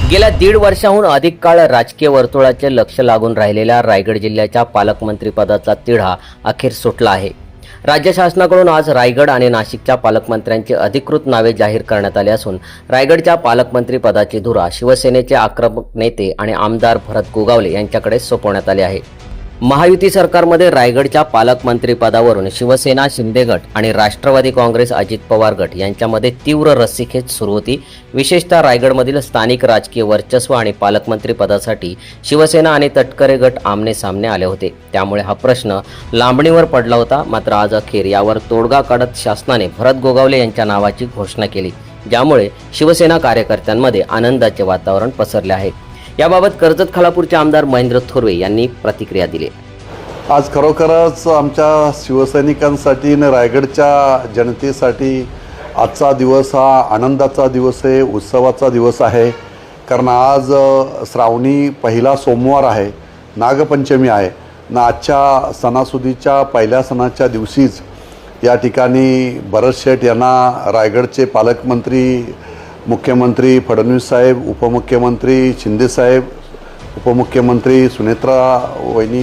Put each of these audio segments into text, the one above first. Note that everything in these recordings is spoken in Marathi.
गेल्या 1.5 वर्षाहून अधिक काळ राजकीय वर्तुळाचे लक्ष लागून राहिलेल्या रायगड जिल्ह्याच्या पालकमंत्रीपदाचा तिढा अखेर सुटला आहे। राज्य शासनाकडून आज रायगड आणि नाशिकच्या पालकमंत्र्यांची अधिकृत नावे जाहीर करण्यात आली असून रायगडच्या पालकमंत्री पदाची धुरा शिवसेनेचे आक्रमक नेते आणि आमदार भरत गोगावले यांच्याकडे सोपवण्यात आली आहे। महायुती सरकारमध्ये रायगडच्या पालकमंत्री पदावरून शिवसेना शिंदे गट आणि राष्ट्रवादी काँग्रेस अजित पवार गट यांच्यामध्ये तीव्र रस्सीखेच सुरू होती। विशेषतः रायगडमधील स्थानिक राजकीय वर्चस्व आणि पालकमंत्री पदासाठी शिवसेना आणि तटकरे गट आमने सामने आले होते। त्यामुळे हा प्रश्न लांबणीवर पडला होता। मात्र आज अखेर यावर तोडगा काढत शासनाने भरत गोगावले यांच्या नावाची घोषणा केली, ज्यामुळे शिवसेना कार्यकर्त्यांमध्ये आनंदाचे वातावरण पसरले आहे। याबाबत कर्जत खालापूरचे आमदार महेंद्र थोरवे यांनी प्रतिक्रिया दिली। आज खरोखरच आमच्या शिवसैनिकांसाठी आणि रायगडच्या जनतेसाठी आजचा दिवस हा आनंदाचा दिवस आहे, उत्सवाचा दिवस आहे। कारण आज श्रावणी पहिला सोमवार आहे, नागपंचमी आहे ना। आजच्या सणासुदीच्या पहिल्या सणाच्या दिवशीच या ठिकाणी भरत शेठ यांना रायगडचे पालकमंत्री, मुख्यमंत्री फडणवीस साहेब, उपमुख्यमंत्री शिंदे साहेब, उपमुख्यमंत्री सुनेत्रा वहिनी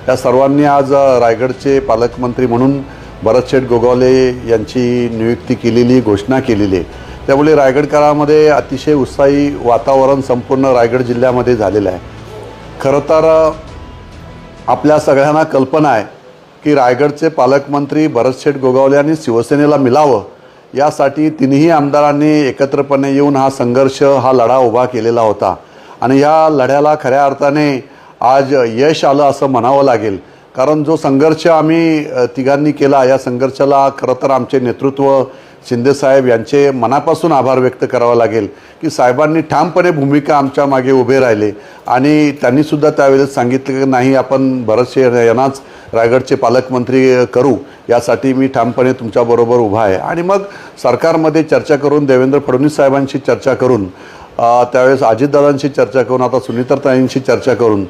या सर्वांनी आज रायगडचे पालकमंत्री म्हणून भरत शेठ गोगावले यांची नियुक्ती केलेली, घोषणा केलेली आहे। त्यामुळे रायगडकरांमध्ये अतिशय उत्साही वातावरण संपूर्ण रायगड जिल्ह्यामध्ये झालेलं आहे। खरं तर आपल्या सगळ्यांना कल्पना आहे की रायगडचे पालकमंत्री भरत शेठ गोगावले यांनी शिवसेनेला मिळावं यासाठी तिन्ही आमदारांनी एकत्रपणे येऊन हा संघर्ष, हा लढा उभा केलेला होता आणि या लढ्याला खऱ्या अर्थाने आज यश आलं असं म्हणावं लागेल। कारण जो संघर्ष आम्ही तिघांनी केला, या संघर्षाला खरं तर आमचे नेतृत्व शिंदे साहेब यांचे मनापासून आभार व्यक्त करावा लागेल की साहेबांनी ठामपणे भूमिका आमच्या मागे उभे राहिले आणि त्यांनीसुद्धा त्यावेळेस सांगितलं की नाही, आपण भरत शेठ यांनाच रायगडचे पालकमंत्री करू, यासाठी मी ठामपणे तुमच्याबरोबर उभा आहे। आणि मग सरकारमध्ये चर्चा करून, देवेंद्र फडणवीस साहेबांशी चर्चा करून, त्यावेळेस अजितदादांशी चर्चा करून, आता सुनीताताईंशी चर्चा करून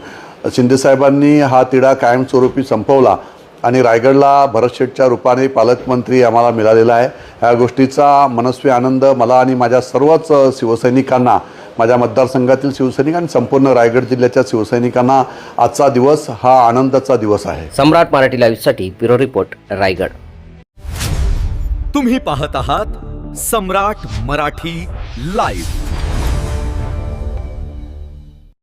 शिंदे साहेबांनी हा तिढा कायमस्वरूपी संपवला आणि रायगडला भरत शेठच्या रूपाने पालकमंत्री आम्हाला मिळालेला आहे। ह्या गोष्टीचा मनस्वी आनंद मला आणि माझ्या सर्वच शिवसैनिकांना, माझ्या मतदारसंघातील शिवसैनिक आणि संपूर्ण रायगड जिल्ह्याच्या शिवसैनिकांना आजचा दिवस हा आनंदाचा दिवस आहे। सम्राट मराठी लाईव्हसाठी ब्युरो रिपोर्ट, रायगड। तुम्ही पाहत आहात सम्राट मराठी लाईव्ह।